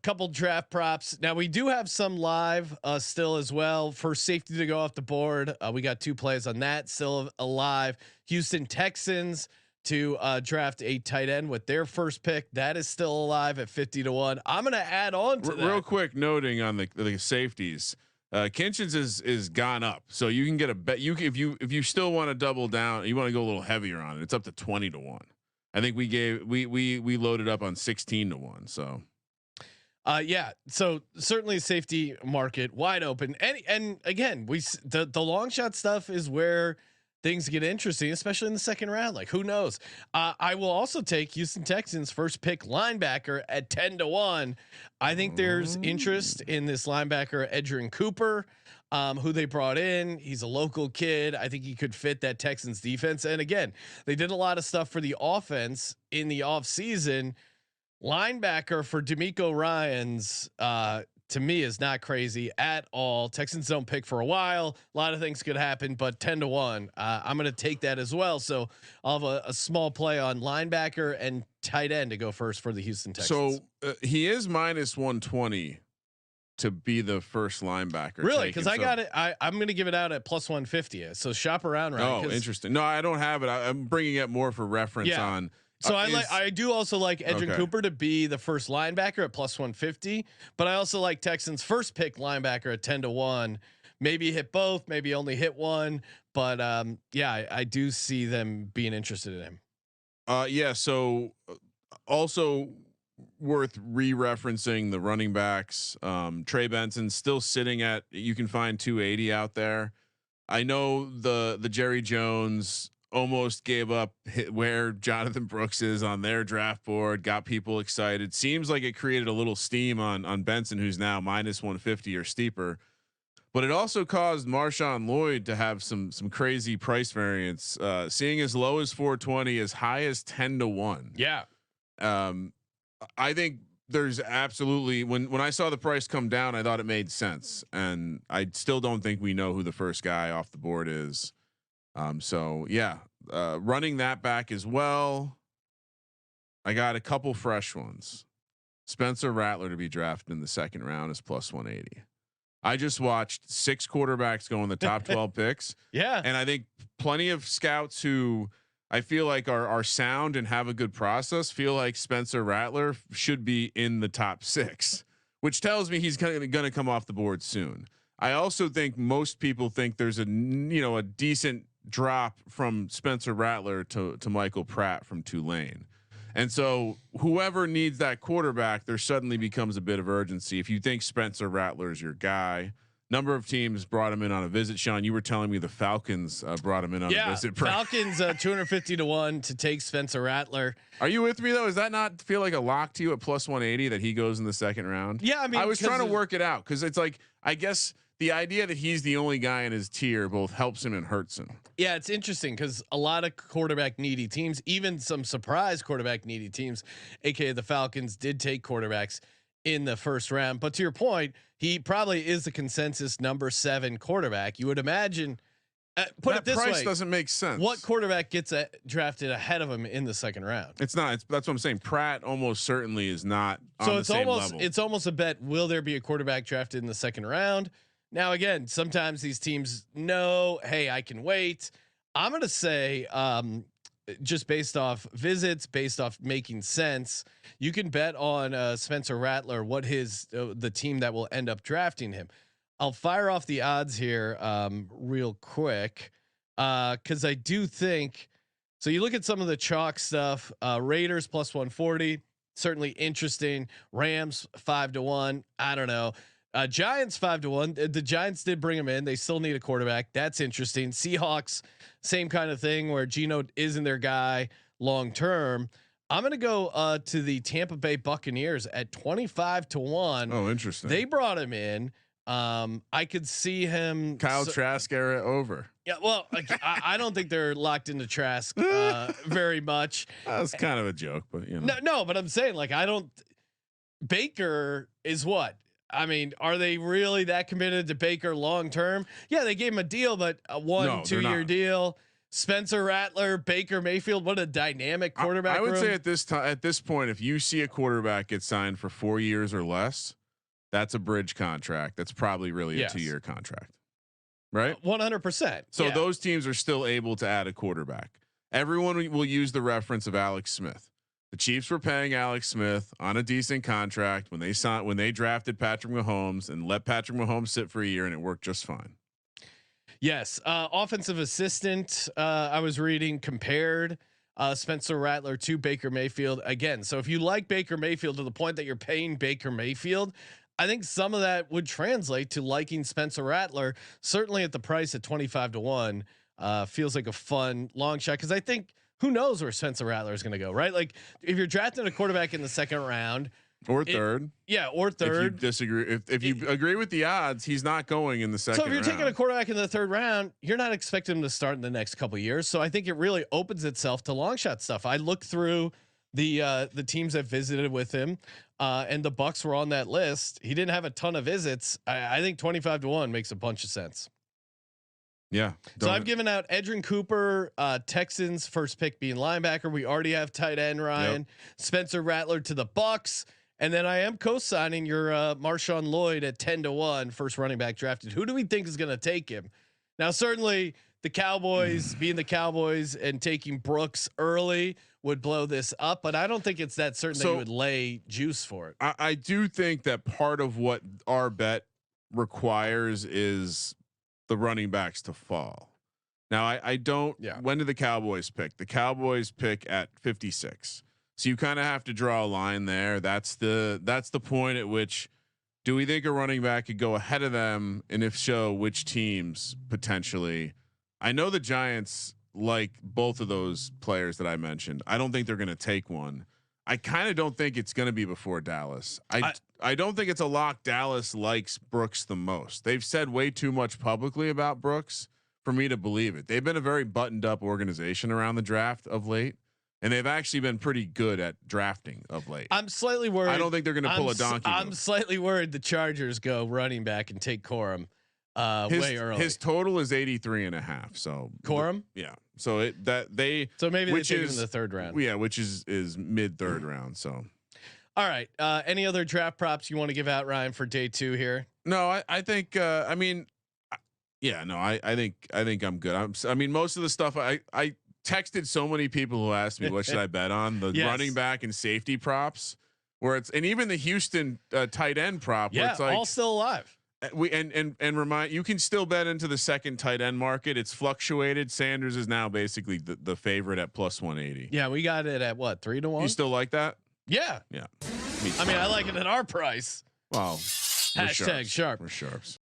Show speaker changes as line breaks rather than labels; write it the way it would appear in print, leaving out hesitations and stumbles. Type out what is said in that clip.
Couple draft props. Now we do have some live still as well for safety to go off the board. We got 2 plays on that still alive. Houston Texans to draft a tight end with their first pick. That is still alive at 50-1. I'm going to add on to that.
Real quick noting on the safeties. Kinchins is gone up, so you can get a bet. If you still want to double down, you want to go a little heavier on it. It's up to 20-1. I think we loaded up on 16-1. So,
yeah. So certainly safety market wide open. And again, the long shot stuff is where things get interesting, especially in the second round. Like, who knows? I will also take Houston Texans first pick linebacker at 10-1. I think there's interest in this linebacker Edgerrin Cooper, who they brought in. He's a local kid. I think he could fit that Texans defense. And again, they did a lot of stuff for the offense in the off season. Linebacker for D'Amico Ryans, to me is not crazy at all. Texans don't pick for a while. A lot of things could happen, but 10-1, I'm going to take that as well. So I'll have a small play on linebacker and tight end to go first for the Houston Texans.
So he is -120 to be the first linebacker.
Really? Because I got it. I'm going to give it out at +150. So shop around. Right?
Oh, interesting. No, I don't have it. I'm bringing it more for reference on.
So I do also like Edgerrin Cooper to be the first linebacker at +150, but I also like Texans first pick linebacker at 10-1. Maybe hit both, maybe only hit one, but yeah, I do see them being interested in him.
Yeah. So also worth re-referencing the running backs. Trey Benson still sitting at, you can find 280 out there. I know the Jerry Jones almost gave up where Jonathan Brooks is on their draft board, got people excited. Seems like it created a little steam on Benson, who's now -150 or steeper. But it also caused Marshawn Lloyd to have some crazy price variance, seeing as low as 420, as high as 10-1.
Yeah.
I think there's absolutely, when I saw the price come down, I thought it made sense, and I still don't think we know who the first guy off the board is. So yeah, running that back as well. I got a couple fresh ones. Spencer Rattler to be drafted in the second round is +180. I just watched 6 quarterbacks go in the top 12 picks.
Yeah.
And I think plenty of scouts who I feel like are sound and have a good process feel like Spencer Rattler should be in the top 6, which tells me he's going to come off the board soon. I also think most people think there's a decent drop from Spencer Rattler to Michael Pratt from Tulane. And so whoever needs that quarterback, there suddenly becomes a bit of urgency. If you think Spencer Rattler is your guy, number of teams brought him in on a visit. Sean, you were telling me the Falcons brought him in on a visit.
Falcons 250-1 to take Spencer Rattler.
Are you with me though? Does that not feel like a lock to you at +180 that he goes in the second round?
Yeah, I mean,
I was trying to work it out because it's like, I guess the idea that he's the only guy in his tier both helps him and hurts him.
Yeah, it's interesting because a lot of quarterback needy teams, even some surprise quarterback needy teams, aka the Falcons, did take quarterbacks in the first round. But to your point, he probably is the consensus number 7 quarterback. You would imagine. Put it this way:
price doesn't make sense.
What quarterback gets drafted ahead of him in the second round?
It's not. That's what I'm saying. Pratt almost certainly is not on the same level.
It's almost a bet. Will there be a quarterback drafted in the second round? Now, again, sometimes these teams know, hey, I can wait. I'm going to say, just based off visits, based off making sense, you can bet on Spencer Rattler, what the team that will end up drafting him. I'll fire off the odds here real quick because I do think. So you look at some of the chalk stuff. Raiders +140, certainly interesting. Rams 5-1. I don't know. Giants 5-1. The Giants did bring him in. They still need a quarterback. That's interesting. Seahawks, same kind of thing where Geno isn't their guy long term. I'm going to go to the Tampa Bay Buccaneers at 25-1.
Oh, interesting.
They brought him in. I could see him.
Kyle Trask era over.
Yeah, well, I don't think they're locked into Trask very much.
That's kind of a joke, but you know.
No, but I'm saying like I don't. Baker is what. I mean, are they really that committed to Baker long term? Yeah, they gave him a deal, but a 1-2 year deal. Spencer Rattler, Baker Mayfield. What a dynamic quarterback.
I would
room.
say at this point, if you see a quarterback get signed for 4 years or less, that's a bridge contract. That's probably really a 2-year contract, right?
100%.
So those teams are still able to add a quarterback. Everyone will use the reference of Alex Smith. The Chiefs were paying Alex Smith on a decent contract when they drafted Patrick Mahomes and let Patrick Mahomes sit for a year, and it worked just fine.
Yes. Offensive assistant. I was reading compared Spencer Rattler to Baker Mayfield again. So if you like Baker Mayfield to the point that you're paying Baker Mayfield, I think some of that would translate to liking Spencer Rattler. Certainly at the price at 25-1, feels like a fun long shot. Cause I think who knows where Spencer Rattler is going to go, right? Like if you're drafting a quarterback in the second round,
or third.
Or third.
If you disagree, if you agree with the odds, he's not going in the second.
So if you're
round.
taking a quarterback in the third round, you're not expecting him to start in the next couple of years. So I think it really opens itself to long shot stuff. I looked through the teams that visited with him, and the Bucs were on that list. He didn't have a ton of visits. I think 25-1 makes a bunch of sense.
Yeah.
So I've given out Edrin Cooper, Texans first pick being linebacker. We already have tight end Ryan, Spencer Rattler to the Bucs. And then I am co-signing your Marshawn Lloyd at 10-1 first running back drafted. Who do we think is going to take him? Now, certainly the Cowboys being the Cowboys and taking Brooks early would blow this up, but I don't think it's that certain that you would lay juice for it.
I do think that part of what our bet requires is the running backs to fall. Now I don't. Yeah. When did the Cowboys pick? The Cowboys pick at 56. So you kind of have to draw a line there. That's the point at which do we think a running back could go ahead of them, and if so, which teams potentially? I know the Giants like both of those players that I mentioned. I don't think they're going to take one. I kind of don't think it's going to be before Dallas. I don't think it's a lock. Dallas likes Brooks the most. They've said way too much publicly about Brooks for me to believe it. They've been a very buttoned up organization around the draft of late. And they've actually been pretty good at drafting of late.
I'm slightly worried.
I don't think they're going to pull a donkey.
I'm slightly worried the Chargers go running back and take Corum way early.
His total is 83.5. So
Corum,
yeah. So maybe they take him in
the third round.
Yeah, which is mid third round. So
all right. Any other draft props you want to give out, Ryan, for day 2 here?
No, I think. I mean, yeah, no, I think I'm good. I mean, most of the stuff I texted so many people who asked me what should I bet on the running back and safety props, where it's and even the Houston tight end prop.
Yeah,
where it's like,
all still alive.
We and remind you can still bet into the second tight end market. It's fluctuated. Sanders is now basically the favorite at plus 180.
Yeah, we got it at what 3-1.
You still like that?
Yeah.
Yeah.
I mean, I like it at our price.
Well,
#sharps.
We're sharps.